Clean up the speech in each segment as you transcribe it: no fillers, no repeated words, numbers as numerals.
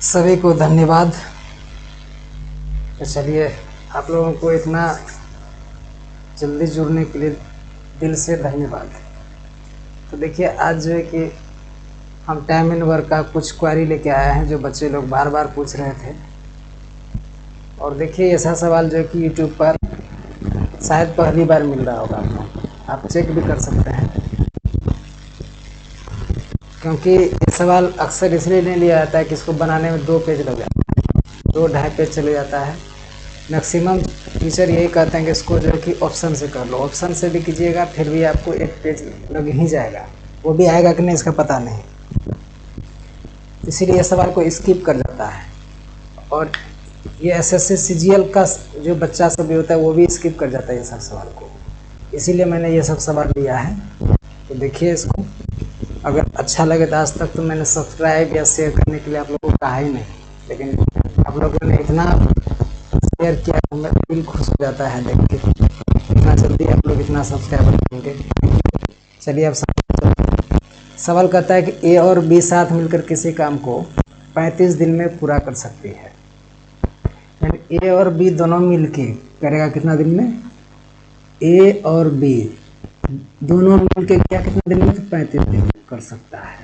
सभी को धन्यवाद। तो चलिए, आप लोगों को इतना जल्दी जुड़ने के लिए दिल से धन्यवाद। तो देखिए, आज जो है कि हम टाइम इन वर्क का कुछ क्वेरी लेके आए हैं जो बच्चे लोग बार बार पूछ रहे थे। और देखिए, ऐसा सवाल जो है कि यूट्यूब पर शायद पहली बार मिल रहा होगा आपको, आप चेक भी कर सकते हैं, क्योंकि ये सवाल अक्सर इसलिए नहीं लिया जाता है कि इसको बनाने में 2 पेज लग जाता है, 2-2.5 पेज चले जाता है। मैक्सिमम टीचर यही कहते हैं कि इसको जो है कि ऑप्शन से कर लो, ऑप्शन से भी कीजिएगा फिर भी आपको 1 पेज लग ही जाएगा, वो भी आएगा कि नहीं इसका पता नहीं, इसीलिए सवाल को स्किप कर जाता है। और ये एसएससी सीजीएल का जो बच्चा सब भी होता है वो भी स्किप कर जाता है ये सब सवाल को, इसीलिए मैंने ये सब सवाल लिया है। तो देखिए, इसको अगर अच्छा लगे तो आज तक तो मैंने सब्सक्राइब या शेयर करने के लिए आप लोगों को कहा ही नहीं, लेकिन आप लोगों ने इतना शेयर किया, हमें दिल खुश हो जाता है देख के, इतना जल्दी आप लोग इतना सब्सक्राइबर करेंगे। चलिए, अब सवाल कहता है कि ए और बी साथ मिलकर किसी काम को 35 दिन में पूरा कर सकती है। यानी ए और बी दोनों मिलके करेगा कितना दिन में? ए और बी दोनों मिलके क्या कितना दिन में? 35 दिन में कर सकता है।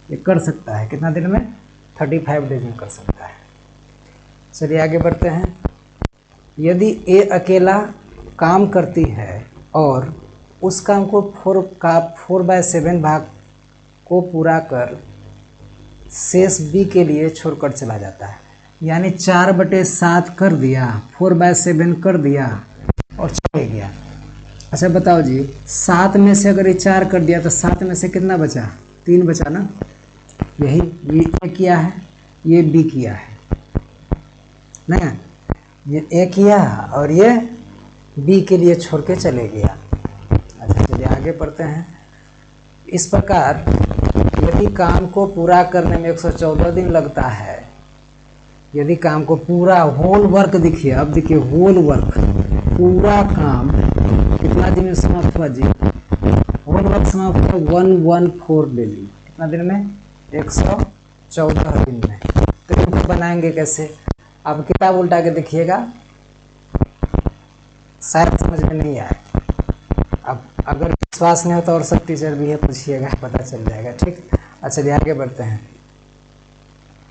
ये कर सकता है कितना दिन में? 35 डेज में कर सकता है। चलिए आगे बढ़ते हैं। यदि ए अकेला काम करती है और उस काम को 4/7 भाग को पूरा कर शेष बी के लिए छोड़कर चला जाता है। यानी 4/7 कर दिया, 4/7 कर दिया और चले गया। अच्छा बताओ जी, 7 में से अगर ये 4 कर दिया तो 7 में से कितना बचा? 3 बचा ना। यही ये ए किया है, ये बी किया है ना, ये ए किया और ये बी के लिए छोड़ के चले गया। अच्छा चलिए आगे पढ़ते हैं। इस प्रकार यदि काम को पूरा करने में 114 दिन लगता है, यदि काम को पूरा होल वर्क, देखिए अब देखिए होल वर्क, पूरा काम कितना दिन में समाप्त हुआ जी? होल वर्क समाप्त हुआ 114 डेली, कितना दिन में? 114 दिन में। तो इनको बनाएंगे कैसे? आप किताब उल्टा के देखिएगा, शायद समझ में नहीं आए। अब अगर विश्वास नहीं होता और सब टीचर भी है, पूछिएगा, पता चल जाएगा। ठीक, अच्छा चलिए आगे बढ़ते हैं।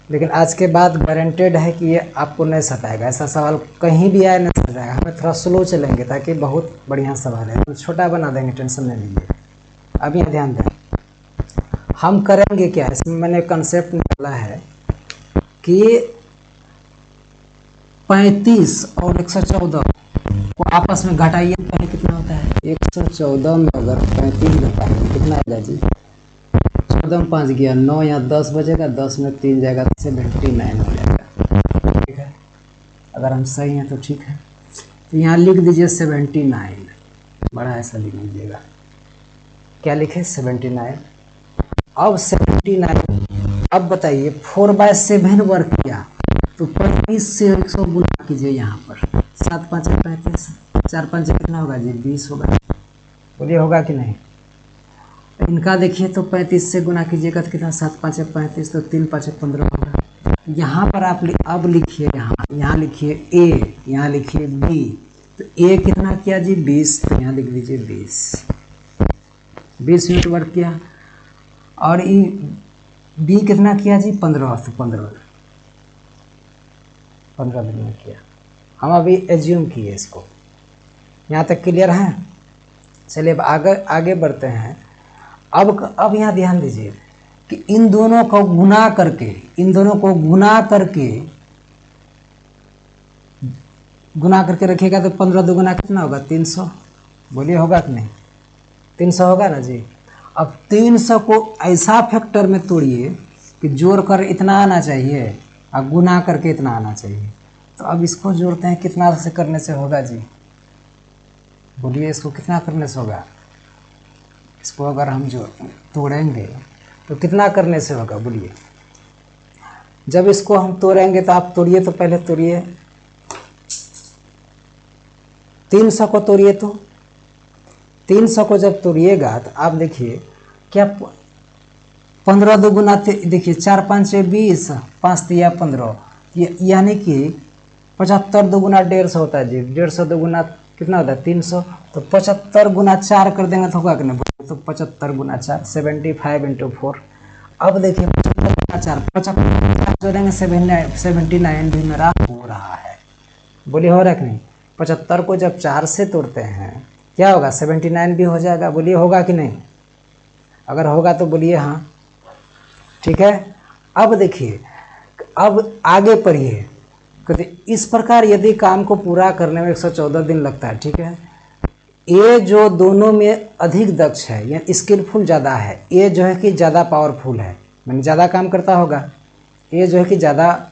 लेकिन आज के बाद गारंटेड है कि ये आपको नहीं सताएगा, ऐसा सवाल कहीं भी आए नहीं सताएगा। हमें थोड़ा स्लो चलेंगे ताकि बहुत बढ़िया सवाल है, तो छोटा बना देंगे, टेंशन नहीं लीजिए। अब यहाँ ध्यान दें, हम करेंगे क्या, इसमें मैंने कंसेप्ट निकाला है कि 35 और 114 को आपस में घटाइए, पहले कितना होता है? 114 में अगर 35 घटाएंगे कितना आएगा जी? 14 में 5 गया 9, यहाँ 10 बचेगा, 10 में 3 जाएगा तो 79 हो जाएगा। ठीक है, अगर हम सही हैं तो ठीक है। तो यहाँ लिख दीजिए 79, बड़ा ऐसा लिख लीजिएगा। क्या लिखे? 79। अब 79, अब बताइए 4/7 वर्क किया तो 35 से 100 गुना कीजिए यहाँ पर, 7 5 35, 4 5 कितना होगा जी? 20 होगा। बोलिए होगा कि नहीं? इनका देखिए तो 35 से गुना कीजिएगा तो कितना? 7 5 35, तो 3 5 15 होगा। यहाँ पर आप अब लिखिए, यहाँ लिखिए ए, यहाँ लिखिए बी। तो ए कितना किया जी? 20, तो यहाँ लिख लीजिए 20 यूनिट वर्क किया। और बी कितना किया जी? 15, तो 15 दिन में किया। हम अभी एज्यूम किए इसको, यहाँ तक क्लियर है? चलिए अब आगे बढ़ते हैं। अब यहाँ ध्यान दीजिए कि इन दोनों को गुना करके, रखिएगा तो 15 दुगुना कितना होगा? 300। बोलिए होगा कि नहीं? 300 होगा ना जी। अब 300 को ऐसा फैक्टर में तोड़िए कि जोड़ कर इतना आना चाहिए और गुना करके इतना आना चाहिए। तो अब इसको जोड़ते हैं, कितना से करने से होगा जी? बोलिए इसको कितना करने से होगा? इसको अगर हम तोड़ेंगे तो कितना करने से होगा? बोलिए, जब इसको हम तोड़ेंगे तो आप तोड़िए, तो पहले तोड़िए 300 को तोड़िए, तो 300 को जब तोड़िएगा तो आप देखिए क्या 15 2 देखिए 4 5 6 20, 5 3 15, यानी कि 75 2 150 होता है जी। 150 2 कितना होता है 300। तो 75 गुना 4 कर देंगे तो होगा कि नहीं? तो 75 गुना 4 75 इंटू 4। अब देखिए 75 गुना 4 75 जोड़ेंगे 79 भी मेरा हो रहा है। बोलिए हो रहा है कि नहीं? 75 को जब 4 से तोड़ते हैं क्या होगा? 79 भी हो जाएगा। बोलिए होगा कि नहीं? अगर होगा तो बोलिए हाँ। ठीक है। अब देखिए, अब आगे पढ़िए। कहते इस प्रकार यदि काम को पूरा करने में 114 दिन लगता है, ठीक है, ये जो दोनों में अधिक दक्ष है या स्किलफुल ज़्यादा है, ये जो है कि ज़्यादा पावरफुल है, मैंने ज़्यादा काम करता होगा, ये जो है कि ज़्यादा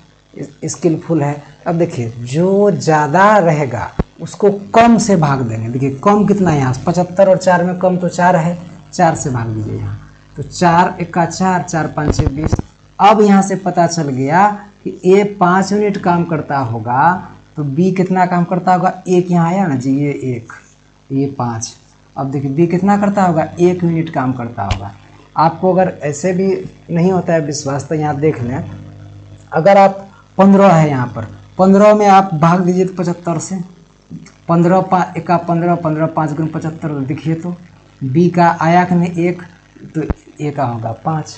स्किलफुल है। अब देखिए जो ज़्यादा रहेगा उसको कम से भाग देंगे। देखिए कम कितना है यहाँ? 75 और 4 में कम तो 4 है, 4 से भाग दीजिए यहाँ। तो 4 1 4, 4 5 6 20। अब यहाँ से पता चल गया कि ए 5 यूनिट काम करता होगा तो बी कितना काम करता होगा? 1 यहाँ आया ना जी, ये 1, ये 5। अब देखिए बी कितना करता होगा? 1 यूनिट काम करता होगा। आपको अगर ऐसे भी नहीं होता है विश्वास तो यहाँ देख लें। अगर आप 15 है यहाँ पर, 15 में आप भाग दीजिए तो 75 से, 15 5 1 15, 15 5 गुना 75। देखिए तो बी का आया कि नहीं 1, तो ए का होगा 5।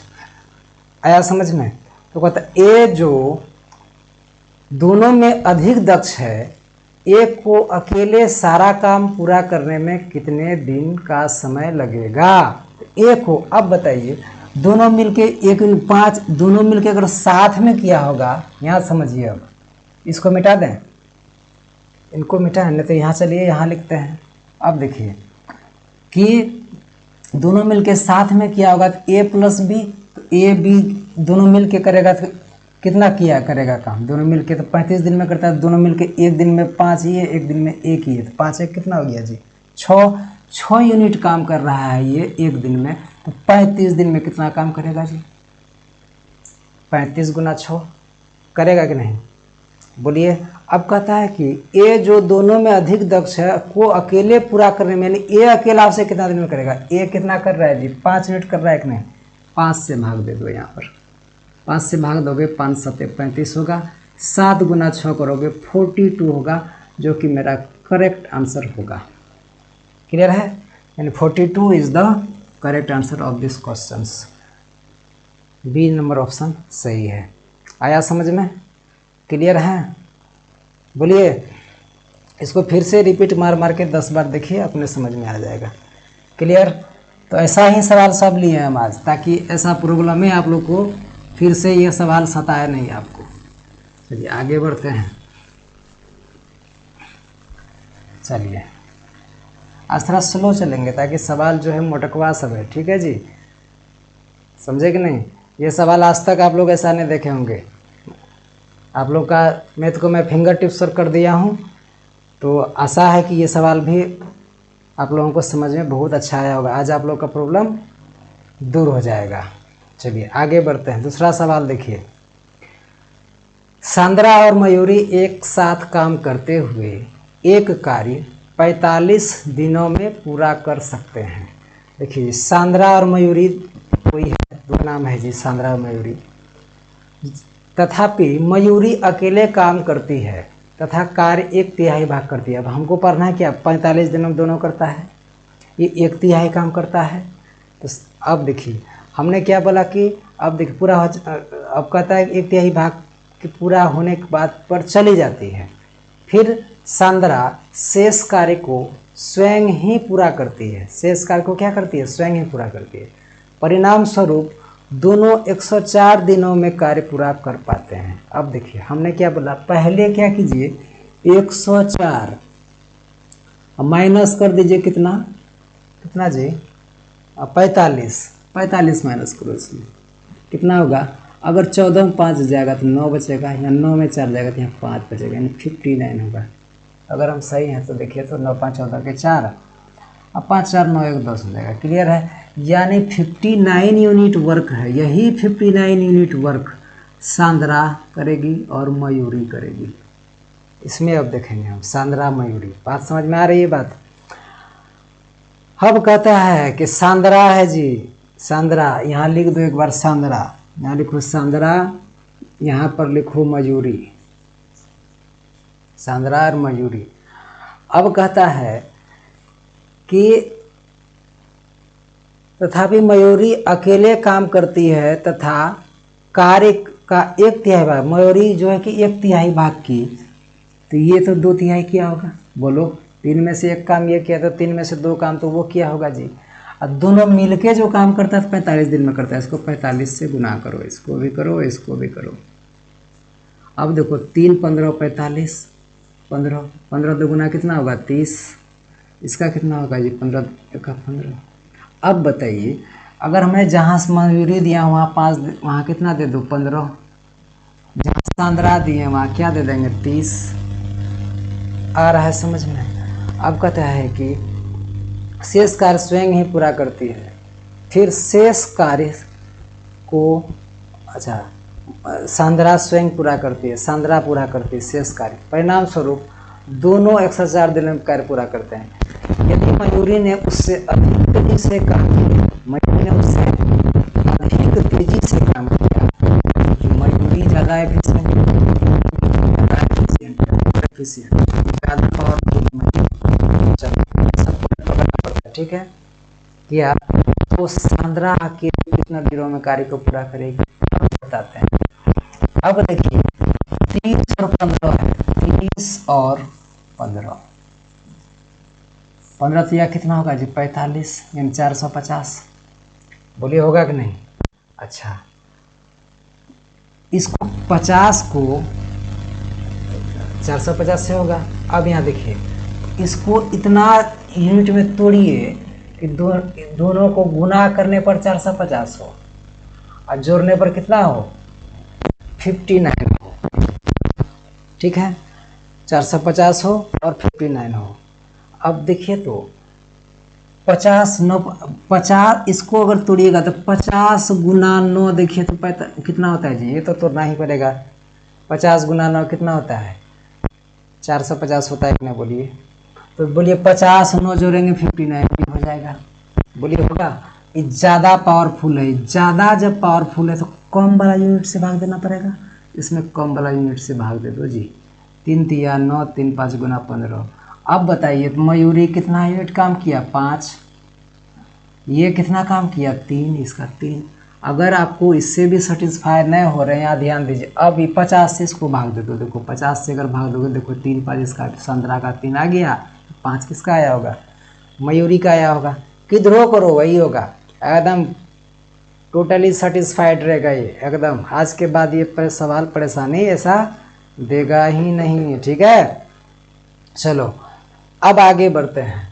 आया समझ में? तो कहता ए जो दोनों में अधिक दक्ष है, एक को अकेले सारा काम पूरा करने में कितने दिन का समय लगेगा? एक को, अब बताइए दोनों मिलके 1 5, दोनों मिलके अगर साथ में किया होगा, यहाँ समझिए। अब इसको मिटा दें, इनको मिटा, नहीं तो यहाँ चलिए यहाँ लिखते हैं। अब देखिए कि दोनों मिलके साथ में किया होगा तो ए प्लस बी, तो ए बी दोनों मिलके करेगा तो कितना किया करेगा काम? दोनों मिलके तो 35 दिन में करता है। दोनों मिलके एक दिन में 5 ही है, एक दिन में 1 ही है, तो 5 1 कितना हो गया जी? 6 यूनिट काम कर रहा है ये एक दिन में। तो 35 दिन में कितना काम करेगा जी? 35 गुना 6 करेगा कि नहीं? बोलिए। अब कहता है कि ए जो दोनों में अधिक दक्ष है को अकेले पूरा करने में, यानी ए अकेला आपसे कितना दिन में करेगा? ए कितना कर रहा है जी? 5 यूनिट कर रहा है कि नहीं? 5 से भाग दे दो यहाँ पर, 5 से भाग दोगे 5 7 35 होगा, 7 गुना 6 करोगे 42 होगा, जो कि मेरा करेक्ट आंसर होगा। क्लियर है? यानी 42 is the correct answer of this question. B number option सही है। आया समझ में? क्लियर है? बोलिए। इसको फिर से रिपीट मार मार के 10 बार देखिए, अपने समझ में आ जाएगा। क्लियर? तो ऐसा ही सवाल सब लिए हम आज, ताकि ऐसा प्रॉब्लम है आप लोग को फिर से ये सवाल सताए नहीं आपको। चलिए आगे बढ़ते हैं। चलिए आज थोड़ा स्लो चलेंगे ताकि सवाल जो है मोटकवा सब है। ठीक है जी, समझे कि नहीं? ये सवाल आज तक आप लोग ऐसा नहीं देखे होंगे। आप लोग का मैथ को मैं फिंगर टिप्स पर कर दिया हूँ, तो आशा है कि ये सवाल भी आप लोगों को समझ में बहुत अच्छा आया होगा। आज आप लोग का प्रॉब्लम दूर हो जाएगा। चलिए आगे बढ़ते हैं। दूसरा सवाल देखिए। सांद्रा और मयूरी एक साथ काम करते हुए एक कार्य 45 दिनों में पूरा कर सकते हैं। देखिए सांद्रा और मयूरी कोई है, दो नाम है जी, सांद्रा और मयूरी। तथापि मयूरी अकेले काम करती है तथा कार्य 1/3 भाग करती है। अब हमको पढ़ना है क्या 45 दिनों में दोनों करता है, ये 1/3 काम करता है। तो अब देखिए हमने क्या बोला कि अब देखिए पूरा अब कहता है 1/3 भाग के पूरा होने के बाद पर चली जाती है। फिर सांद्रा शेष कार्य को स्वयं ही पूरा करती है। शेष कार्य को क्या करती है? स्वयं ही पूरा करती है। परिणाम स्वरूप दोनों 104 दिनों में कार्य पूरा कर पाते हैं। अब देखिए हमने क्या बोला, पहले क्या कीजिए 104 माइनस कर दीजिए कितना कितना जी 45 माइनस करो, इसमें कितना होगा? अगर 14 में 5 जाएगा तो 9 बचेगा, या 9 में 4 जाएगा तो यहाँ 5 बचेगा, यानी 59 होगा। अगर हम सही हैं तो देखिए तो 9 5 14 के 4, अब 5 4 9 1 10 हो जाएगा। क्लियर है? यानी 59 यूनिट वर्क है। यही 59 यूनिट वर्क सांद्रा करेगी और मयूरी करेगी। इसमें अब देखेंगे हम सांद्रा मयूरी। बात समझ में आ रही है? बात अब कहता है कि सांद्रा है जी सांद्रा, यहाँ लिख दो एक बार सांद्रा, यहाँ लिखो सांद्रा, यहाँ पर लिखो मयूरी, सांद्रा और मयूरी। अब कहता है कि तथापि मयूरी अकेले काम करती है तथा कार्य का 1/3 भाग, मयूरी जो है कि 1/3 भाग की, तो ये तो 2/3 किया होगा। बोलो 3 में से 1 काम ये किया तो 3 में से 2 काम तो वो किया होगा जी। और दोनों मिलके जो काम करता है 45 दिन में करता है। इसको 45 से गुना करो, इसको भी करो, इसको भी करो। अब देखो 3 15 45, 15 15 दुगुना कितना होगा 30, इसका कितना होगा जी 15 1 15। अब बताइए अगर हमें जहाँ मयूरी दिया वहाँ 5, वहाँ कितना दे दो 15, जहाँ सांद्रा दिए वहाँ क्या दे देंगे 30। आ रहा है समझ में। अब कहता है कि शेष कार्य स्वयं ही पूरा करती है। फिर शेष कार्य को, अच्छा, सांद्रा स्वयं पूरा करती है, सांद्रा पूरा करती है शेष कार्य। परिणाम स्वरूप दोनों 104 दिन में कार्य पूरा करते हैं। यदि मयूरी ने उससे अधिक तेजी से काम किया, मयूरी ने उससे अधिक तेजी से काम किया, मयूरी ज़्यादा एफिशिएंट, ज़्यादा पावरफुल, सबको पकड़ना पड़ता है, ठीक है। किया तो सांद्रा के कितना दिनों में कार्य को पूरा करेगी अब बताते हैं। अब देखिए 30 और 15 है, 30 और 15, 15 तो यह कितना होगा जी 45, यानी 450। बोलिए होगा कि नहीं। अच्छा, इसको 50 को 450 से होगा। अब यहाँ देखिए इसको इतना यूनिट में तोड़िए कि दोनों को गुना करने पर 450 हो और जोड़ने पर कितना हो 59 हो, ठीक है। 450 हो और 59 हो। अब देखिए तो 50 इसको अगर तोड़िएगा तो 50 गुना 9 देखिए तो कितना होता है जी, ये तो तोड़ना ही पड़ेगा। 50 गुना 9 कितना होता है 450 होता है कि नहीं बोलिए। तो बोलिए 50 9 जोड़ेंगे 59 भी हो जाएगा। बोलिए होगा। ये ज़्यादा पावरफुल है, ज़्यादा जब पावरफुल है तो कम वाला यूनिट से भाग देना पड़ेगा। इसमें कम वाला यूनिट से भाग दे दो जी। 3 तिया 9, 3 5 गुना 15। अब बताइए मयूरी कितना यूनिट काम किया 5, ये कितना काम किया 3, इसका 3। अगर आपको इससे भी सेटिस्फाई नहीं हो रहे हैं, यहाँ ध्यान दीजिए। अब ये 50 से इसको भाग दे दो, देखो 50 से अगर भाग दोगे देखो 3 5 इसका सांद्रा का 3 आ गया, 5 किसका आया होगा मयूरी का आया होगा। किधरों करो वही होगा, एकदम टोटली सेटिस्फाइड रहेगा ये एकदम। आज के बाद ये सवाल परेशानी ऐसा देगा ही नहीं, ठीक है। चलो अब आगे बढ़ते हैं।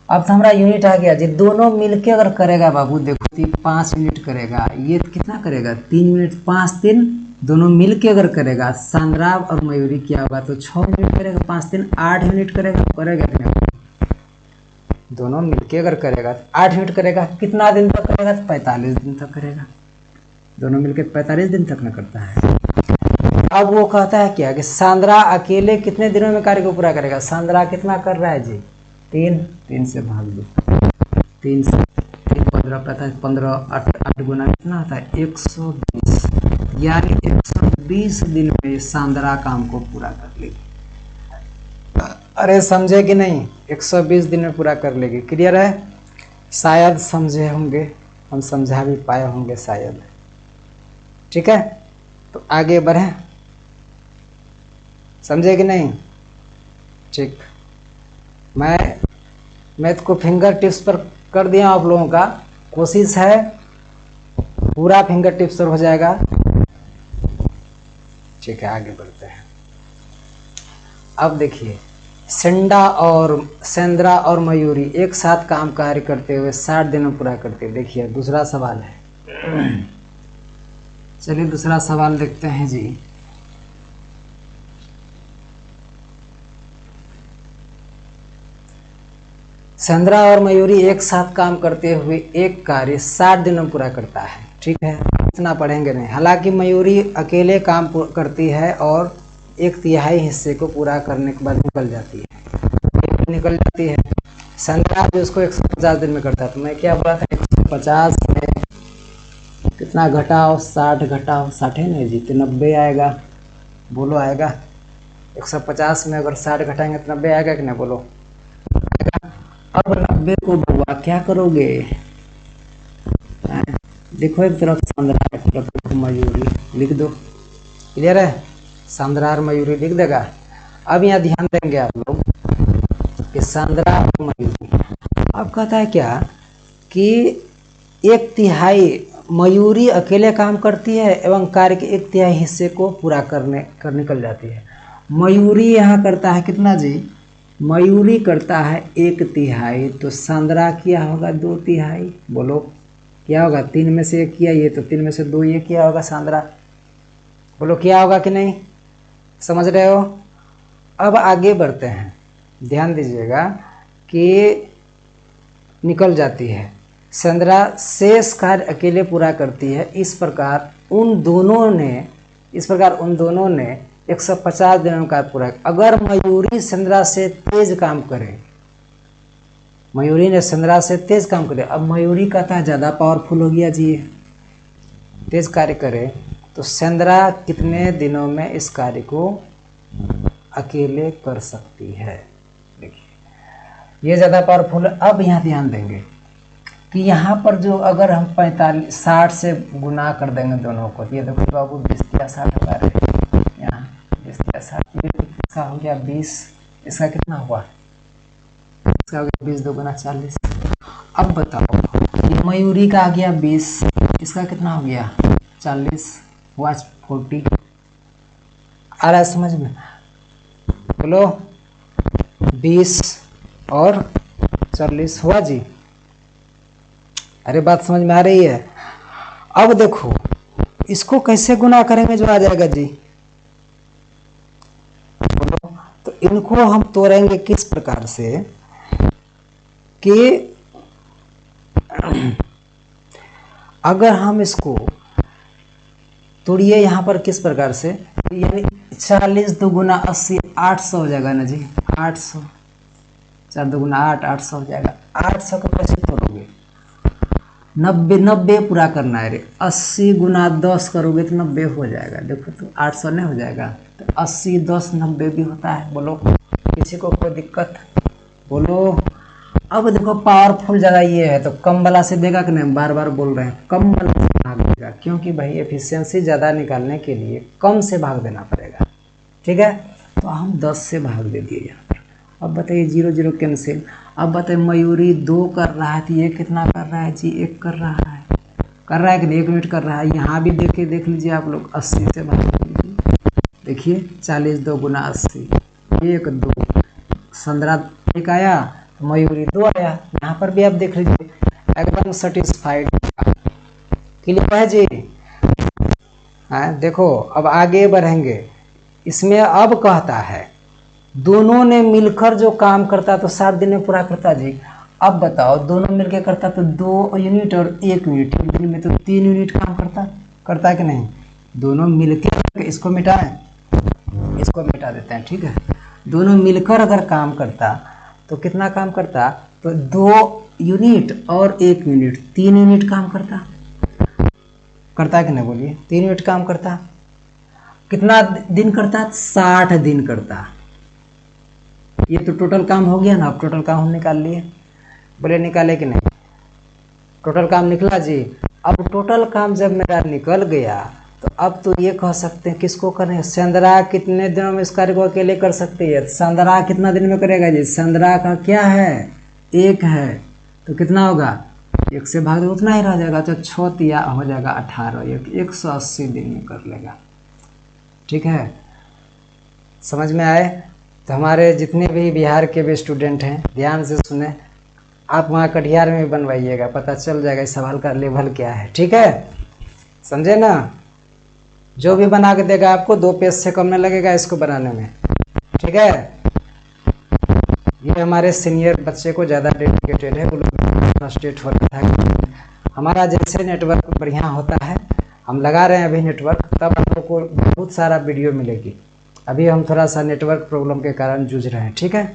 अब तो हमारा यूनिट आ गया जी। दोनों मिलके अगर करेगा बाबू देखो 5 यूनिट करेगा, ये कितना करेगा 3 यूनिट, 5 3 दोनों मिलके अगर करेगा सांद्रा और मयूरी क्या होगा तो 6 यूनिट करेगा, 5 3 8 यूनिट करेगा कि नहीं। दोनों मिलके अगर करेगा तो 8 यूनिट करेगा। कितना दिन तक करेगा तो 45 दिन तक करेगा। दोनों मिलके 45 दिन तक न करता है। अब वो कहता है क्या कि सांद्रा अकेले कितने दिनों में कार्य को पूरा करेगा। सांद्रा कितना कर रहा है जी 3 से भाग दो, 3 से 3 15 45, 15 8 गुना कितना होता है 120, यानी 120 दिन में सांद्रा काम को पूरा कर लेगी। अरे समझे कि नहीं, 120 दिन में पूरा कर लेगी। क्लियर है, शायद समझे होंगे, हम समझा भी पाए होंगे शायद, ठीक है। तो आगे बढ़े, समझे कि नहीं, ठीक। मैं मैथ को फिंगर टिप्स पर कर दिया आप लोगों का, कोशिश है पूरा फिंगर टिप्स पर हो जाएगा, ठीक है। आगे बढ़ते हैं। अब देखिए सेंद्रा और मयूरी एक साथ काम कार्य करते हुए 60 दिन में पूरा करते हैं। देखिए दूसरा सवाल है, चलिए दूसरा सवाल देखते हैं जी। सेंद्रा और मयूरी एक साथ काम करते हुए एक कार्य 60 दिनों में पूरा करता है, ठीक है। इतना पढ़ेंगे नहीं। हालांकि मयूरी अकेले काम करती है और 1/3 हिस्से को पूरा करने के बाद निकल जाती है। सेंद्रा भी उसको 150 दिन में करता है। तो मैं क्या बोला था 150 में कितना घटाओ, 60 घटाओ 60 है नहीं जी, तो 90 आएगा। बोलो आएगा? 150 में अगर 60 घटाएंगे तो 90 आएगा कि नहीं? बोलो आएगा। अब 90 को बउआ क्या करोगे? देखो एक तरफ संद्रा, एक तरफ मयूरी, लिख दो। क्लियर है? संद्रा और मयूरी लिख देगा। अब यहाँ ध्यान देंगे आप लोग कि संद्रा और मयूरी, अब कहता है क्या कि 1/3 मयूरी अकेले काम करती है एवं कार्य के 1/3 हिस्से को पूरा करने कर निकल जाती है। मयूरी यहाँ करता है कितना जी? मयूरी करता है 1/3, तो संद्रा क्या होगा? 2/3। बोलो क्या होगा? 3 में से 1 किया ये, तो 3 में से 2 ये किया होगा संद्रा। बोलो क्या होगा कि नहीं? समझ रहे हो? अब आगे बढ़ते हैं, ध्यान दीजिएगा कि निकल जाती है संद्रा, शेष कार्य अकेले पूरा करती है। इस प्रकार उन दोनों ने 150 दिनों का पूरा। अगर मयूरी संद्रा से तेज काम करे, मयूरी ने संद्रा से तेज काम करे, अब मयूरी कहता है ज़्यादा पावरफुल हो गया जी, तेज कार्य करे, तो संद्रा कितने दिनों में इस कार्य को अकेले कर सकती है? देखिए ये ज़्यादा पावरफुल है। अब यहाँ ध्यान देंगे कि यहाँ पर जो अगर हम 60 से गुना कर देंगे दोनों को, ये देखो बाबू 20/60 होगा रे, यहाँ 20/60, इसका हो गया 20, इसका कितना हुआ? इसका हो गया 20 2 × 40। अब बताओ ये मयूरी का आ गया 20, इसका कितना हो गया? 40 हुआ 40। आ रहा है समझ में? बोलो 20 और 40 हुआ जी? अरे बात समझ में आ रही है? अब देखो इसको कैसे गुना करेंगे जो आ जाएगा जी? बोलो, तो इनको हम तोड़ेंगे किस प्रकार से कि अगर हम इसको तोड़िए यहाँ पर किस प्रकार से, यानी 40 2 × 80 800 हो जाएगा ना जी? 800, 4 2 × 8 800 हो जाएगा। 800 को कैसे तोड़ोगे? 90 पूरा करना है रे। 80 × 10 करोगे तो 90 हो जाएगा। देखो तो 800 नहीं हो जाएगा, तो 80 10 90 भी होता है। बोलो किसी को कोई दिक्कत? बोलो। अब देखो पावरफुल ज़्यादा ये है तो कम वाला से देगा कि नहीं? बार बार बोल रहे हैं कम वाला से भाग देगा, क्योंकि भाई एफिशिएंसी ज़्यादा निकालने के लिए कम से भाग देना पड़ेगा। ठीक है, तो हम 10 से भाग दे दिए यहाँ पर। अब बताइए 0 0 कैंसिल। अब बताइए मयूरी 2 कर रहा है तो ये कितना कर रहा है जी? 1 कर रहा है कि नहीं? 1 यूनिट कर रहा है। यहाँ भी देख लीजिए आप लोग, 80 से भाग दीजिए। देखिए 40 2 × 80, 1 2, संद्रा 1 आया, मयूरी 2 आया। यहाँ पर भी आप देख लीजिए एकदम सेटिस्फाइड। क्लियर है जी? हाँ देखो अब आगे बढ़ेंगे। इसमें अब कहता है दोनों ने मिलकर जो काम करता तो 7 दिन में पूरा करता जी। अब बताओ दोनों मिलकर करता तो 2 यूनिट और 1 यूनिट, एक दिन में तो 3 यूनिट काम करता है कि नहीं? दोनों मिलकर, इसको मिटाएं, इसको मिटा देते हैं। ठीक है, दोनों मिलकर अगर काम करता तो कितना काम करता? तो 2 यूनिट और 1 यूनिट, 3 यूनिट काम करता है कि नहीं? बोलिए 3 यूनिट काम करता। कितना दिन करता? 60 दिन करता। ये तो टोटल काम हो गया ना। अब टोटल काम हम निकाल लिए। बोले निकाले कि नहीं? टोटल काम निकला जी। अब टोटल काम जब मेरा निकल गया तो अब तो ये कह सकते हैं किसको करें? संद्रा कितने दिनों में इस कार्य को अकेले कर सकती है? संद्रा कितना दिन में करेगा जी? संद्रा का क्या है? 1 है, तो कितना होगा? 1 से भाग दो, उतना ही रह जाएगा, तो 6 तिया हो जाएगा 18, 180 दिन में कर लेगा। ठीक है, समझ में आए? तो हमारे जितने भी बिहार के भी स्टूडेंट हैं ध्यान से सुने, आप वहाँ कटिहार में भी बनवाइएगा, पता चल जाएगा इस सवाल का लेवल क्या है। ठीक है, समझे ना? जो भी बना के देगा आपको 2 पेज से कम नहीं लगेगा इसको बनाने में। ठीक है, ये हमारे सीनियर बच्चे को ज़्यादा डेडिकेटेड है, वो लोग स्टेट हो रहा है। हमारा जैसे नेटवर्क बढ़िया होता है, हम लगा रहे हैं अभी नेटवर्क, तब आप लोग को बहुत सारा वीडियो मिलेगी। अभी हम थोड़ा सा नेटवर्क प्रॉब्लम के कारण जूझ रहे हैं। ठीक है,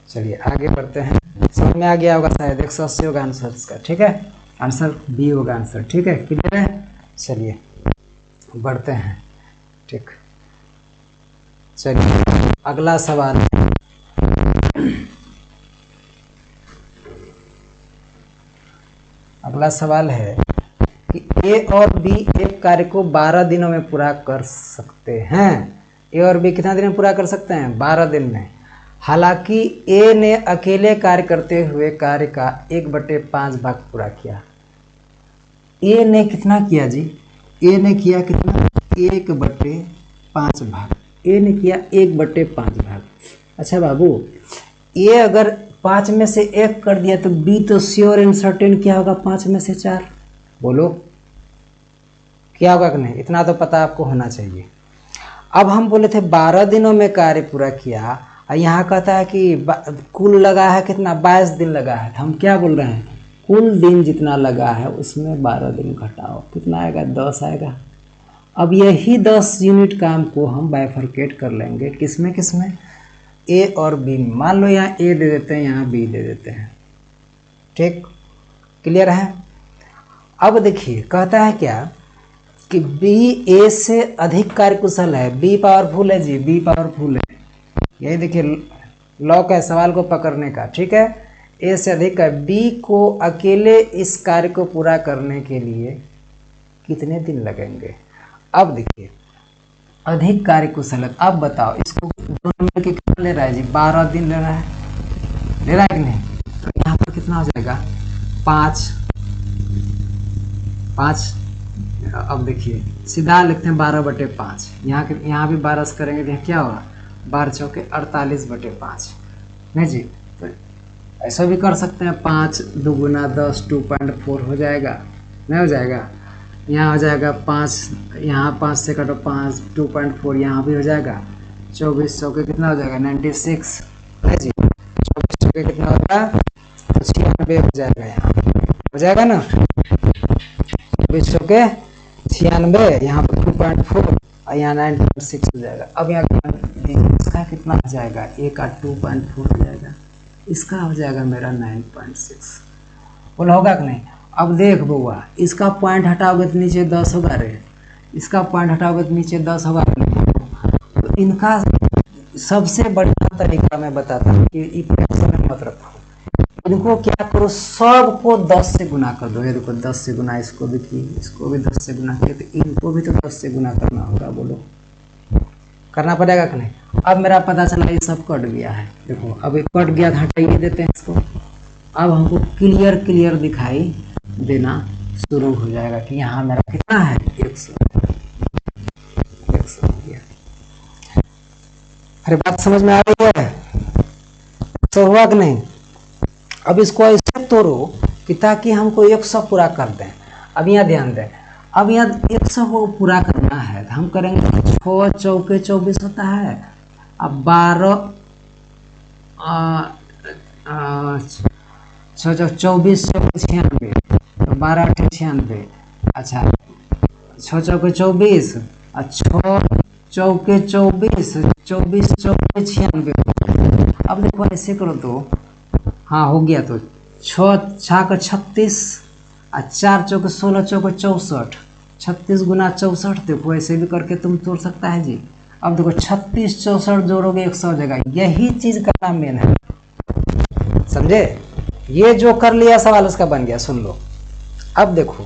चलिए आगे बढ़ते हैं। समझ में आ गया होगा शायद, 180 होगा आंसर इसका। ठीक है, आंसर बी होगा आंसर। ठीक है, क्लियर है? चलिए बढ़ते हैं। ठीक, चलिए अगला सवाल। अगला सवाल है कि ए और बी एक कार्य को 12 दिनों में पूरा कर सकते हैं। ए और बी कितना दिन में पूरा कर सकते हैं? 12 दिन में। हालांकि ए ने अकेले कार्य करते हुए कार्य का 1/5 भाग पूरा किया। ए ने कितना किया जी? ए ने किया कितना? 1/5 भाग। ए ने किया 1/5 भाग। अच्छा बाबू, ए अगर 5 में से 1 कर दिया तो बी तो श्योर एंड सर्टेन क्या होगा? 5 में से 4। बोलो क्या होगा कि नहीं? इतना तो पता आपको होना चाहिए। अब हम बोले थे 12 दिनों में कार्य पूरा किया, और यहाँ कहता है कि कुल लगा है कितना? 22 दिन लगा है। हम क्या बोल रहे हैं? कुल दिन जितना लगा है उसमें 12 दिन घटाओ, कितना आएगा? 10 आएगा। अब यही 10 यूनिट काम को हम बाइफरकेट कर लेंगे। किसमें किसमें? ए और बी में। मान लो यहाँ ए दे देते हैं, यहाँ बी दे देते हैं। ठीक, क्लियर है? अब देखिए कहता है क्या कि बी ए से अधिक कार्यकुशल है। बी पावरफुल है जी, बी पावरफुल है। यही देखिए लॉक है सवाल को पकड़ने का। ठीक है, ए से अधिक है। बी को अकेले इस कार्य को पूरा करने के लिए कितने दिन लगेंगे? अब देखिए अधिक कार्यकुशल है। अब बताओ इसको दोनों मिलकर कितना ले रहा है जी? 12 दिन ले रहा है, ले रहा है कि नहीं? तो यहाँ पर कितना हो जाएगा? 5। अब देखिए सीधा लिखते हैं 12/5। यहाँ भी 12 से करेंगे तो क्या होगा? 12 चौके 48/5। नहीं जी, तो ऐसा भी कर सकते हैं। 5 दूगुना 10, 2.4 हो जाएगा। नहीं हो जाएगा? यहाँ हो जाएगा 5, यहाँ 5 से कटो 5, 2.4 यहाँ भी हो जाएगा। 24 चौके कितना हो जाएगा? 96। है जी, 24 चौके कितना होगा? तो 96 हो जाएगा। यहाँ हो जाएगा ना? 24 चौके 96, यहाँ पर 2.4 और यहाँ 9.6 हो जाएगा। अब यहाँ इसका कितना हो जाएगा? ए का 2.4 हो जाएगा, इसका हो जाएगा मेरा 9.6। बोला होगा कि नहीं? अब देख बउआ, इसका पॉइंट हटाओगे तो नीचे 10 होगा रे, इसका पॉइंट हटाओगे तो नीचे 10 होगा। तो इनका सबसे बढ़िया तरीका मैं बताता हूँ कि इक्वेशन में मत रखो, इनको क्या करो, सबको 10 से गुना कर दो। ये देखो 10 से गुना, इसको देखिए, इसको भी 10 से गुना किया, तो इनको भी तो 10 से गुना करना होगा। बोलो करना पड़ेगा कि नहीं? अब मेरा पता चला ये सब कट गया है। देखो अब ये कट गया, हटाइए देते हैं इसको। अब हमको क्लियर दिखाई देना शुरू हो जाएगा कि यहाँ मेरा कितना है? 100 हो गया। अरे बात समझ में आ रही है? 100 हुआ कि नहीं? अब इसको ऐसे तोड़ो कि ताकि हमको 100 पूरा कर दें। अब यहाँ ध्यान दें, अब यहाँ 100 को पूरा करना है तो हम करेंगे 6 चौके 24 होता है। अब 12 6 24 चौके 96, तो 12 8 96। अच्छा 6 चौके 24 और 6 चौके 24, 24 चौके 96। अब देखो ऐसे करो तो हाँ हो गया। तो 6 छाक 36 और 4 चौके 16, चौके 64, 36 गुना 64। देखो ऐसे भी करके तुम तोड़ सकता है जी। अब देखो 36 64 जोड़ोगे 100 हो जाएगा। यही चीज करना मेन है, समझे? ये जो कर लिया सवाल उसका बन गया। सुन लो अब देखो,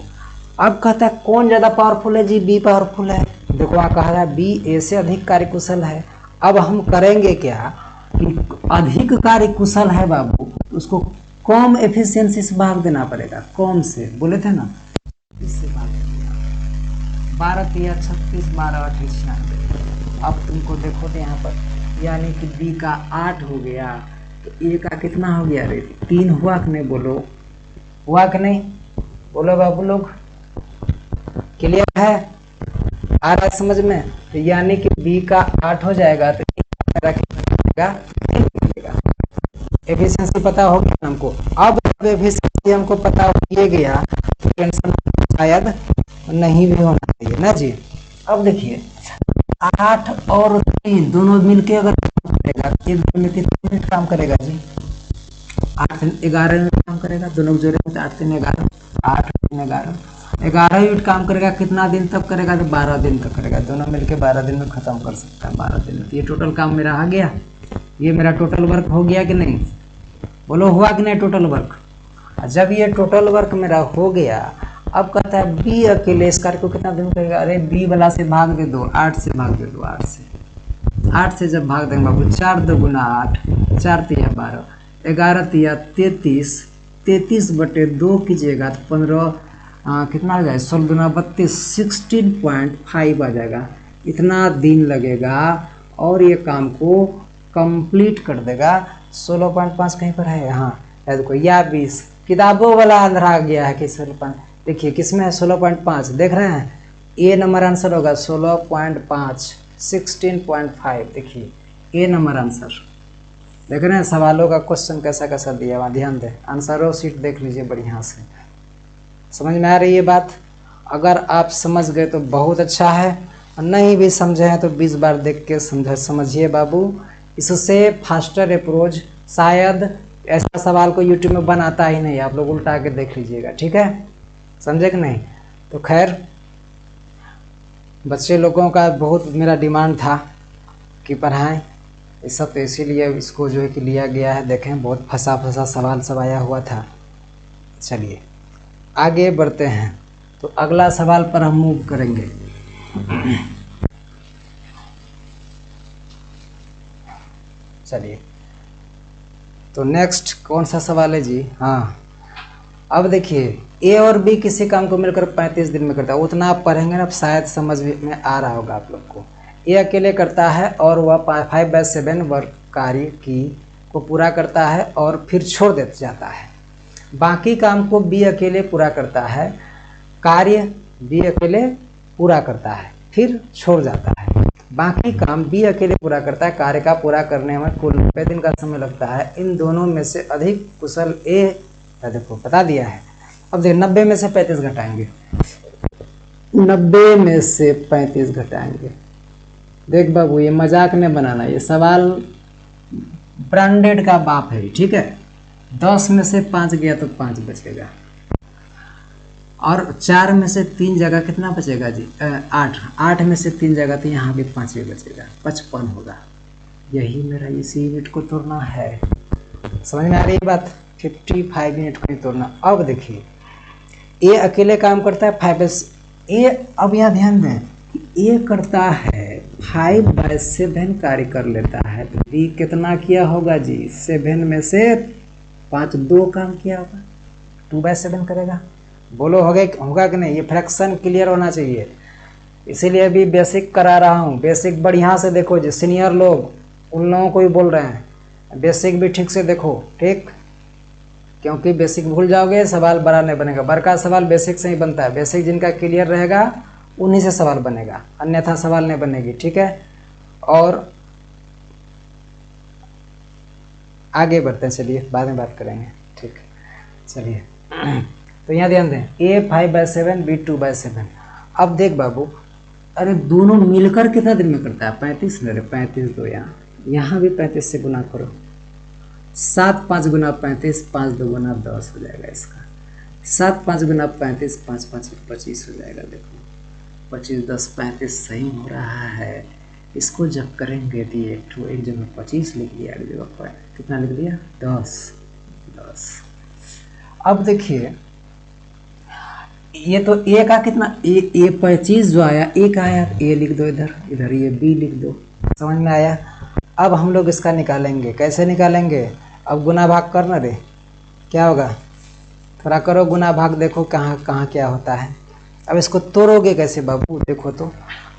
अब कहता है कौन ज्यादा पावरफुल है जी? बी पावरफुल है। देखो आ कहा है बी ए से अधिक कार्यकुशल है। अब हम करेंगे क्या कि अधिक कार्यकुशल है बाबू, उसको कम एफिशिएंसी से भाग देना पड़ेगा। कम से बोले थे ना, इससे भाग देना। 12 3 36, 12 8 96। अब तुमको देखो तो यहाँ पर यानी कि बी का 8 हो गया, तो ए का कितना हो गया रे? 3 हुआ कि नहीं? बोलो हुआ कि नहीं? बोलो बाबू लोग, क्लियर है? आ रहा है समझ में? तो यानी कि बी का 8 हो जाएगा तो एफिशिएंसी पता होगी हमको। अब एफिशिएंसी हमको पता हो गया तो टेंशन शायद नहीं भी होना चाहिए ना जी। अब देखिए 8 और 3 दोनों मिलके अगर काम करेगा, एक दिन में कितने मिनट काम करेगा जी? 8 11 मिनट काम करेगा। दोनों जोड़े में 8 3 11, 8 3 11, 11 यूनिट काम करेगा, कितना दिन तक करेगा? तो 12 दिन तक करेगा। दोनों मिलके 12 दिन में खत्म कर सकता है, 12 दिन में। तो ये टोटल काम मेरा आ गया, ये मेरा टोटल वर्क हो गया कि नहीं? बोलो हुआ कि नहीं टोटल वर्क? जब ये टोटल वर्क मेरा हो गया, अब कहता है बी अकेले इस कार्य को कितना दिन करेगा? अरे बी वाला से भाग दे दो, 8 से भाग दे दो, 8 से जब भाग देंगे बाबू, 4 2 गुना 8, 4 तिया 12, 11 तिया 33, 33/2 कीजिएगा तो 15 कितना आ जाएगा? 16 दूना 32, 16.5 आ जाएगा। इतना दिन लगेगा और ये काम को कंप्लीट कर देगा। 16.5 कहीं पर है? हाँ देखो, या 20 किताबों वाला अंधेरा आ गया है कि 16, देखिए किसमें है 16.5, देख रहे हैं? ए नंबर आंसर होगा 16.5, 16.5। देखिए ए नंबर आंसर, देख रहे हैं सवालों का क्वेश्चन कैसा कैसा दिया हुआ, ध्यान दें। आंसरों सीट देख लीजिए बढ़िया से। समझ में आ रही है बात? अगर आप समझ गए तो बहुत अच्छा है, और नहीं भी समझे हैं तो 20 बार देख के समझिए बाबू। इससे फास्टर अप्रोच शायद ऐसा सवाल को यूट्यूब में बनाता ही नहीं, आप लोग उल्टा के देख लीजिएगा, ठीक है? समझे कि नहीं? तो खैर, बच्चे लोगों का बहुत मेरा डिमांड था कि पढ़ाएं ये सब, तो इसीलिए इसको जो है कि लिया गया है। देखें बहुत फंसा सवाल सब आया हुआ था। चलिए आगे बढ़ते हैं, तो अगला सवाल पर हम मूव करेंगे। चलिए, तो नेक्स्ट कौन सा सवाल है जी? हाँ, अब देखिए ए और बी किसी काम को मिलकर 35 दिन में करता है। उतना आप पढ़ेंगे ना, शायद समझ में आ रहा होगा आप लोग को। ए अकेले करता है और वह 5/7 वर्क कार्य को पूरा करता है और फिर छोड़ दे जाता है। बाकी काम को बी अकेले पूरा करता है, कार्य बी अकेले पूरा करता है फिर छोड़ जाता है। बाकी काम बी अकेले पूरा करता है, कार्य का पूरा करने में कुल 90 दिन का समय लगता है। इन दोनों में से अधिक कुशल ए, देखो बता दिया है। अब देखो 90 में से 35 घटाएंगे, 90 में से 35 घटाएंगे। देख बाबू, ये मजाक नहीं बनाना, ये सवाल ब्रांडेड का बाप है, ठीक है? 10 में से 5 गया तो 5 बचेगा, और 4 में से 3 जगह कितना बचेगा जी? 8 में से 3 जगह तो यहाँ भी 5 ही बचेगा, 55 होगा। यही मेरा इसी यूनिट को तोड़ना है। समझ में आ रही है बात? 55 यूनिट को ही तोड़ना। अब देखिए ए अकेले काम करता है 5 ए, अब यहाँ ध्यान दें कि ए करता है 5/7 कार्य कर लेता है, तो बी कितना किया होगा जी? 7 में से 5 2 काम किया होगा, 2/7 करेगा। बोलो होगा कि नहीं? ये फ्रैक्शन क्लियर होना चाहिए, इसीलिए अभी बेसिक करा रहा हूँ। बेसिक बढ़िया से देखो जी, सीनियर लोग उन लोगों को भी बोल रहे हैं, बेसिक भी ठीक से देखो, ठीक? क्योंकि बेसिक भूल जाओगे सवाल बड़ा नहीं बनेगा। बड़का सवाल बेसिक से ही बनता है, बेसिक जिनका क्लियर रहेगा उन्हीं से सवाल बनेगा, अन्यथा सवाल नहीं बनेगी, ठीक है? और आगे बढ़ते हैं, चलिए बाद में बात करेंगे, ठीक? चलिए, तो यहाँ ध्यान दें, ए 5/7 बी 2/7। अब देख बाबू, अरे दोनों मिलकर कितना दिन में करता है? 35 मेरे 35 दो, यहाँ भी 35 से गुना करो, 7 5 गुना 35, 5 2 गुना 10 हो जाएगा इसका। 7 5 गुना 35, 5 5 25 हो जाएगा। देखो 25 10 35 सही हो रहा है। इसको जब करेंगे तो एक जगह 25 लिख दिया, एक जगह कितना लिख दिया? 10। अब देखिए ये तो ए का कितना, ए 25 जो आया, ए का आया, ए लिख दो इधर ये बी लिख दो। समझ में आया? अब हम लोग इसका निकालेंगे, कैसे निकालेंगे? अब गुना भाग करना रे, क्या होगा? थोड़ा करो गुना भाग, देखो कहाँ क्या होता है। अब इसको तोड़ोगे कैसे बाबू? देखो तो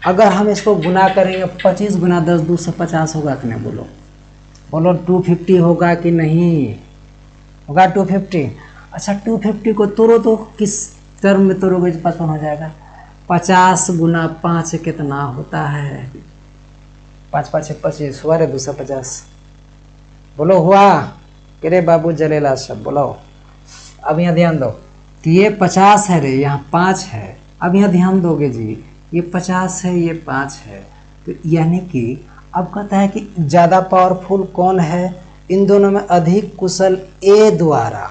अगर हम इसको गुना करेंगे, 25 गुना 10 250 होगा कि नहीं? बोलो 250 होगा कि नहीं होगा? 250। अच्छा 250 को तोड़ो तो किस टर्म में तोड़ोगे? 55 हो जाएगा। 50 गुना 5 कितना होता है? 5 5 25 हुआ रे 250। बोलो हुआ कि रे बाबू जलेला सब बोलो। अब यहाँ ध्यान दो कि ये 50 है रे, यहाँ 5 है। अब यहाँ ध्यान दोगे जी, ये 50 है, ये 5 है, तो यानी कि अब कहता है कि ज़्यादा पावरफुल कौन है? इन दोनों में अधिक कुशल ए द्वारा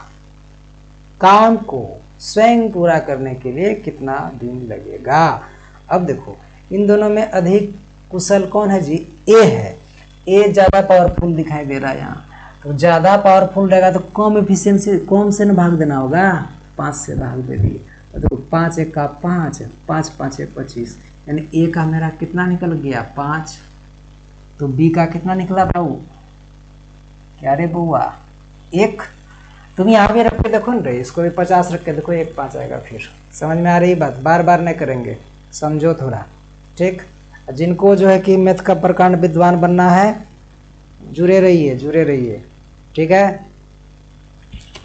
काम को स्वयं पूरा करने के लिए कितना दिन लगेगा। अब देखो इन दोनों में अधिक कुशल कौन है जी, ए है। ए ज़्यादा पावरफुल दिखाई दे रहा है यहाँ, तो ज़्यादा पावरफुल रहेगा तो कम एफिशिएंसी, कम से न भाग देना होगा, 5 से भाग दे दिए। तो देखो 5 एक का 5, 5 5 एक 25, यानी ए का मेरा कितना निकल गया 5, तो बी का कितना निकला बाबू, क्या रे बउआ 1। तुम यहाँ भी रख के देखो न रे, इसको भी 50 रख के देखो, 1 5 आएगा। फिर समझ में आ रही बात, बार बार नहीं करेंगे, समझो थोड़ा, ठीक। जिनको जो है कि मैथ का प्रकांड विद्वान बनना है, जुड़े रहिए जुड़े रहिए, ठीक है।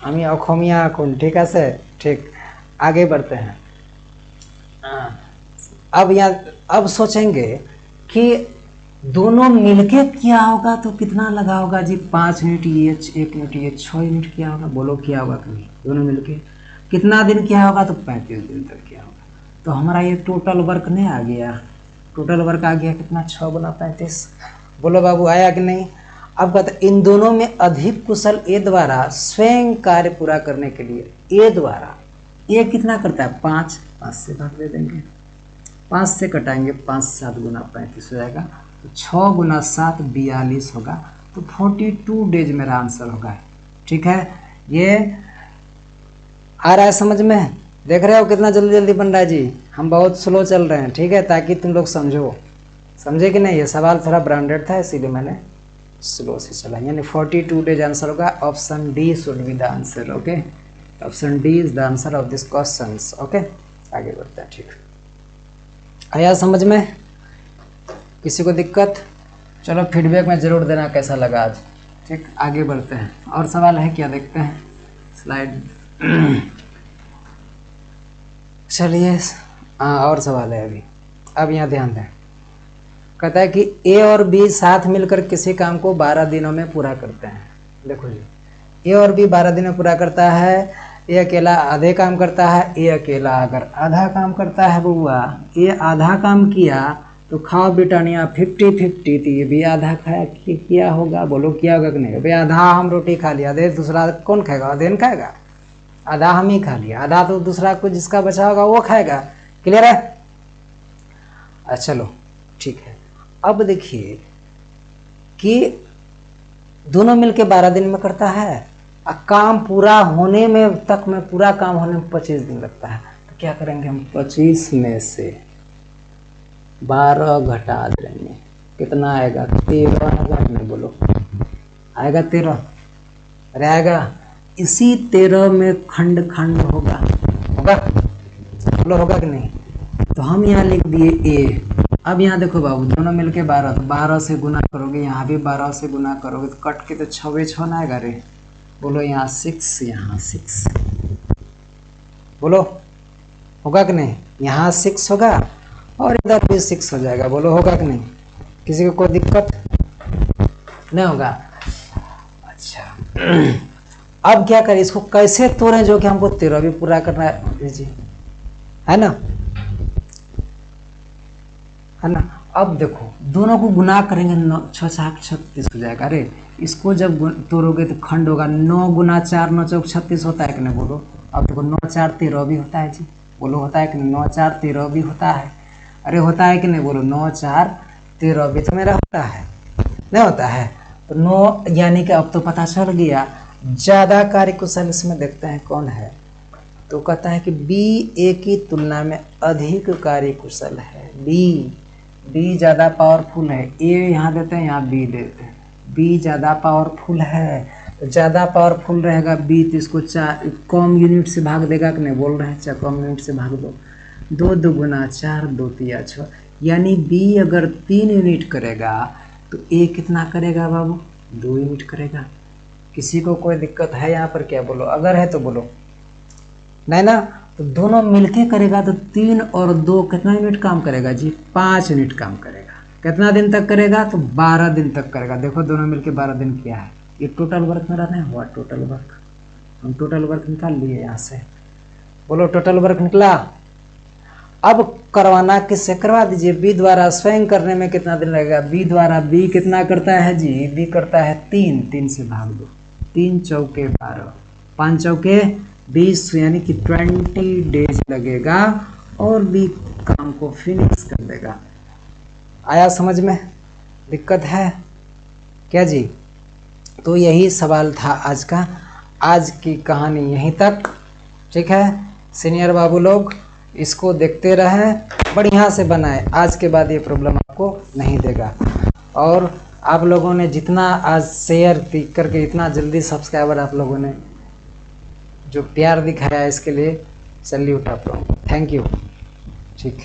हमें अखोमिया कौन, ठीक है से, ठीक। आगे बढ़ते हैं। अब यहाँ अब सोचेंगे कि दोनों मिलके किया होगा तो कितना लगा होगा जी, 5 यूनिट ये, 1 यूनिट ये, 6 यूनिट किया होगा। बोलो किया होगा कि नहीं, दोनों मिलके कितना दिन किया होगा, तो 35 दिन तक किया होगा। तो हमारा ये टोटल वर्क नहीं आ गया, टोटल वर्क आ गया कितना, 6 गुना 35। बोलो बाबू आया कि नहीं। अब कहते इन दोनों में अधिक कुशल ए द्वारा स्वयं कार्य पूरा करने के लिए, ए द्वारा, ए कितना करता है 5, 5 से भाग दे देंगे, 5 से कटाएंगे, 5 7 गुना 35 हो जाएगा, तो 6 गुना 7 42 होगा, तो 42 डेज मेरा आंसर होगा, ठीक है। ये आ रहा है समझ में, देख रहे हो कितना जल्दी जल्दी बन रहा है जी, हम बहुत स्लो चल रहे हैं, ठीक है, ताकि तुम लोग समझो, समझे कि नहीं। ये सवाल थोड़ा ब्रांडेड था इसीलिए मैंने स्लो से चला, यानी 42 डेज आंसर होगा। Option D should be the answer, okay. Option D is the answer of this questions, okay. आगे बढ़ते हैं, ठीक। आया समझ में, किसी को दिक्कत, चलो फीडबैक में ज़रूर देना कैसा लगा आज, ठीक। आगे बढ़ते हैं, और सवाल है क्या, देखते हैं स्लाइड। चलिए हाँ, और सवाल है अभी। अब यहाँ ध्यान दें, कहता है कि ए और बी साथ मिलकर किसी काम को 12 दिनों में पूरा करते हैं। देखो जी, ए और बी 12 दिन में पूरा करता है, ए अकेला आधे काम करता है। ए अकेला अगर आधा काम करता है बउआ, ए आधा काम किया तो खाओ बिटानिया 50-50, तो ये भी आधा खाया किया होगा। बोलो किया होगा कि नहीं। भाई आधा हम रोटी खा लिया, आधे दूसरा कौन खाएगा, आधे नहीं खाएगा, आधा हम ही खा लिया, आधा तो दूसरा को जिसका बचा होगा वो खाएगा। क्लियर है। अच्छा चलो ठीक है। अब देखिए कि दोनों मिलके 12 दिन में करता है, काम पूरा होने में तक में, पूरा काम होने में 25 दिन लगता है। तो क्या करेंगे हम, 25 में से 12 घटा देंगे, कितना आएगा 13 आएगा, नहीं बोलो आएगा 13, अरे आएगा। इसी 13 में खंड खंड होगा, होगा बोलो होगा कि नहीं। तो हम यहाँ लिख दिए ए। अब यहाँ देखो बाबू, दोनों मिलके 12, तो 12 से गुना करोगे, यहाँ भी 12 से गुना करोगे तो कट के तो 6 ना आएगा रे। बोलो यहाँ 6, यहाँ 6, बोलो होगा कि नहीं। यहाँ 6 होगा और इधर भी 6 हो जाएगा। बोलो होगा कि नहीं, किसी को कोई दिक्कत नहीं होगा। अच्छा अब क्या करें, इसको कैसे तोड़ें जो कि हमको 13 भी पूरा करना है जी, है ना, है ना। अब देखो दोनों को गुना करेंगे, 6 6 36 हो जाएगा। अरे इसको जब तोड़ोगे तो खंड होगा, 9 गुना 4 9 चौक 36 होता है कि नहीं। बोलो अब देखो 9 4 13 भी होता है जी, बोलो होता है कि नहीं। 9 4 13 भी होता है, अरे होता है कि नहीं। बोलो 9 4 13 भी तो मेरा होता है, नहीं होता है। तो 9 यानी कि अब तो पता चल गया ज़्यादा कार्यकुशल इसमें देखते हैं कौन है। तो कहता है कि बी ए की तुलना में अधिक कार्यकुशल है। बी ज़्यादा पावरफुल है। ए यहाँ देते हैं, यहाँ बी देते हैं। बी ज़्यादा पावरफुल है, तो ज़्यादा पावरफुल रहेगा बी, तो इसको 4 कम यूनिट से भाग देगा कि नहीं। बोल रहे हैं 4 कम यूनिट से भाग दो, 2 2 4 2 3 6, यानी बी अगर 3 यूनिट करेगा तो ए कितना करेगा बाबू, 2 यूनिट करेगा। किसी को कोई दिक्कत है यहाँ पर क्या। बोलो अगर है तो बोलो, नहीं ना। तो दोनों मिलके करेगा तो 3 और 2 कितना यूनिट काम करेगा जी, 5 यूनिट काम करेगा। कितना दिन तक करेगा, तो 12 दिन तक करेगा। देखो दोनों मिलके 12 दिन किया है। ये टोटल वर्क मेरा नहीं हुआ, टोटल वर्क हम टोटल वर्क निकाल लिए यहाँ से। बोलो टोटल वर्क निकला। अब करवाना किससे, करवा दीजिए बी द्वारा। स्वयं करने में कितना दिन लगेगा, बी द्वारा। बी कितना करता है जी, बी करता है 3, 3 से भाग दो, 3 चौके 12, 5 चौके 20 यानी कि 20 डेज लगेगा और भी काम को फिनिश कर देगा। आया समझ में? दिक्कत है क्या जी? तो यही सवाल था आज का। आज की कहानी यहीं तक, ठीक है। सीनियर बाबू लोग इसको देखते रहे, बढ़िया से बनाए, आज के बाद ये प्रॉब्लम आपको नहीं देगा। और आप लोगों ने जितना आज शेयर करके इतना जल्दी सब्सक्राइबर आप लोगों ने जो प्यार दिखाया, इसके लिए सैल्यूट आप लोगों को, थैंक यू। ठीक।